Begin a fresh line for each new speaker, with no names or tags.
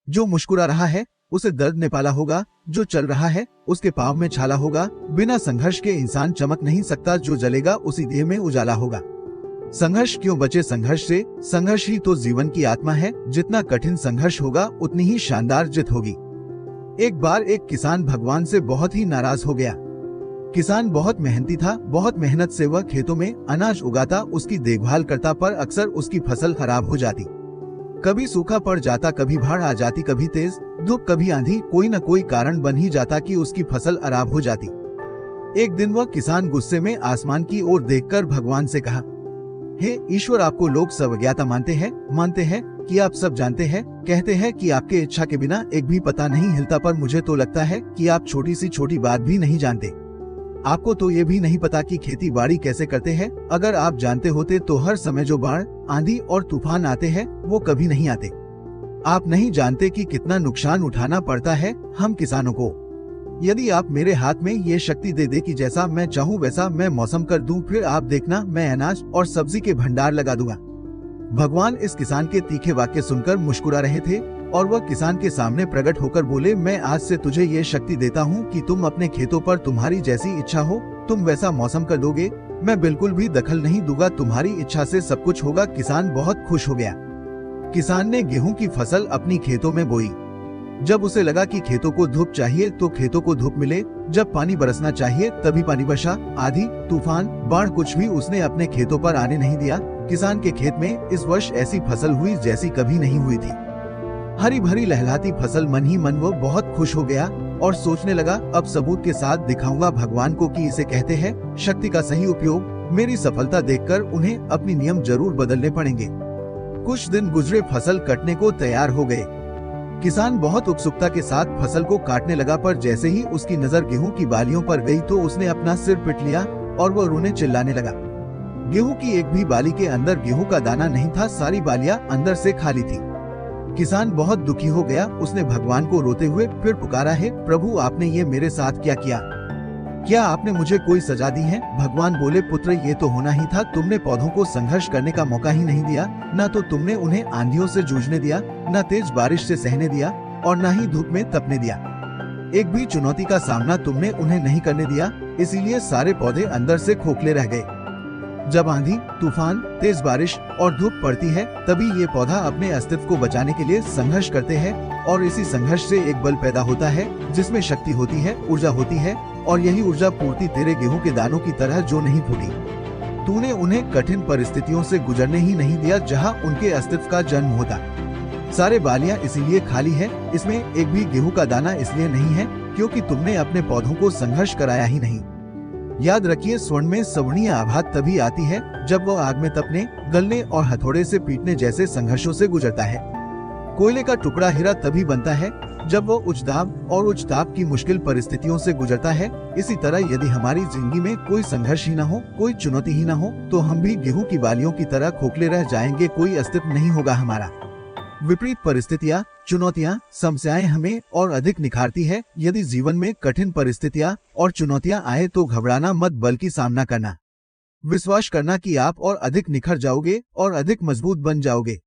जो मुस्कुरा रहा है उसे दर्द ने पाला होगा, जो चल रहा है उसके पाँव में छाला होगा। बिना संघर्ष के इंसान चमक नहीं सकता, जो जलेगा उसी देह में उजाला होगा। संघर्ष क्यों बचे संघर्ष से? संघर्ष ही तो जीवन की आत्मा है। जितना कठिन संघर्ष होगा उतनी ही शानदार जीत होगी। एक बार एक किसान भगवान से बहुत ही नाराज हो गया। किसान बहुत मेहनती था, बहुत मेहनत से वह खेतों में अनाज उगाता, उसकी देखभाल करता, पर अक्सर उसकी फसल खराब हो जाती। कभी सूखा पड़ जाता, कभी बाढ़ आ जाती, कभी तेज धूप, कभी आंधी, कोई न कोई कारण बन ही जाता कि उसकी फसल खराब हो जाती। एक दिन वह किसान गुस्से में आसमान की ओर देखकर भगवान से कहा, हे ईश्वर, आपको लोग सर्वज्ञता मानते हैं कि आप सब जानते हैं, कहते हैं कि आपके इच्छा के बिना एक भी पता नहीं हिलता, पर मुझे तो लगता है कि आप छोटी सी छोटी बात भी नहीं जानते। आपको तो ये भी नहीं पता कि खेती बाड़ी कैसे करते हैं। अगर आप जानते होते तो हर समय जो बाढ़, आंधी और तूफान आते हैं वो कभी नहीं आते। आप नहीं जानते कि कितना नुकसान उठाना पड़ता है हम किसानों को। यदि आप मेरे हाथ में ये शक्ति दे दे कि जैसा मैं चाहूँ वैसा मैं मौसम कर दूं, फिर आप देखना मैं अनाज और सब्जी के भंडार लगा दूंगा। भगवान इस किसान के तीखे वाक्य सुनकर मुस्कुरा रहे थे और वह किसान के सामने प्रकट होकर बोले, मैं आज से तुझे ये शक्ति देता हूँ कि तुम अपने खेतों पर तुम्हारी जैसी इच्छा हो तुम वैसा मौसम कर दोगे। मैं बिल्कुल भी दखल नहीं दूंगा, तुम्हारी इच्छा से सब कुछ होगा। किसान बहुत खुश हो गया। किसान ने गेहूं की फसल अपनी खेतों में बोई। जब उसे लगा कि खेतों को धूप चाहिए तो खेतों को धूप मिले, जब पानी बरसना चाहिए तभी पानी बरसा। आंधी, तूफान, बाढ़ कुछ भी उसने अपने खेतों पर आने नहीं दिया। किसान के खेत में इस वर्ष ऐसी फसल हुई जैसी कभी नहीं हुई थी। हरी भरी लहलाती फसल। मन ही मन वो बहुत खुश हो गया और सोचने लगा, अब सबूत के साथ दिखाऊंगा भगवान को कि इसे कहते हैं शक्ति का सही उपयोग। मेरी सफलता देखकर उन्हें अपने नियम जरूर बदलने पड़ेंगे। कुछ दिन गुजरे, फसल कटने को तैयार हो गए। किसान बहुत उत्सुकता के साथ फसल को काटने लगा, पर जैसे ही उसकी नजर गेहूं की बालियों पर गई तो उसने अपना सिर पीट लिया और वह रोने चिल्लाने लगा। गेहूं की एक भी बाली के अंदर गेहूं का दाना नहीं था, सारी बालियां अंदर से खाली थी। किसान बहुत दुखी हो गया। उसने भगवान को रोते हुए फिर पुकारा, है प्रभु, आपने ये मेरे साथ क्या किया? क्या आपने मुझे कोई सजा दी है? भगवान बोले, पुत्र, ये तो होना ही था। तुमने पौधों को संघर्ष करने का मौका ही नहीं दिया। न तो तुमने उन्हें आंधियों से जूझने दिया, न तेज बारिश से सहने दिया और न ही धूप में तपने दिया। एक भी चुनौती का सामना तुमने उन्हें नहीं करने दिया, इसीलिए सारे पौधे अंदर से खोखले रह गए। जब आंधी, तूफान, तेज बारिश और धूप पड़ती है तभी ये पौधा अपने अस्तित्व को बचाने के लिए संघर्ष करते हैं और इसी संघर्ष से एक बल पैदा होता है जिसमें शक्ति होती है, ऊर्जा होती है और यही ऊर्जा पूर्ति तेरे गेहूं के दानों की तरह जो नहीं फूटी। तूने उन्हें कठिन परिस्थितियों से गुजरने ही नहीं दिया जहां उनके अस्तित्व का जन्म होता। सारे बालियां इसीलिए खाली है, इसमें एक भी गेहूं का दाना इसलिए नहीं है क्योंकि तुमने अपने पौधों को संघर्ष कराया ही नहीं। याद रखिए, स्वर्ण में सवर्णीय आभात तभी आती है जब वह आग में तपने, गलने और हथौड़े से पीटने जैसे संघर्षों से गुजरता है। कोयले का टुकड़ा हीरा तभी बनता है जब वो उच्च दाब और उच्च ताप की मुश्किल परिस्थितियों से गुजरता है। इसी तरह यदि हमारी जिंदगी में कोई संघर्ष ही न हो, कोई चुनौती ही न हो, तो हम भी गेहूं की बालियों की तरह खोखले रह जाएंगे, कोई अस्तित्व नहीं होगा हमारा। विपरीत परिस्थितियां, चुनौतियां, समस्याएं हमें और अधिक निखारती है। यदि जीवन में कठिन परिस्थितियां और चुनौतियां आए तो घबराना मत, बल्कि सामना करना। विश्वास करना कि आप और अधिक निखर जाओगे और अधिक मजबूत बन जाओगे।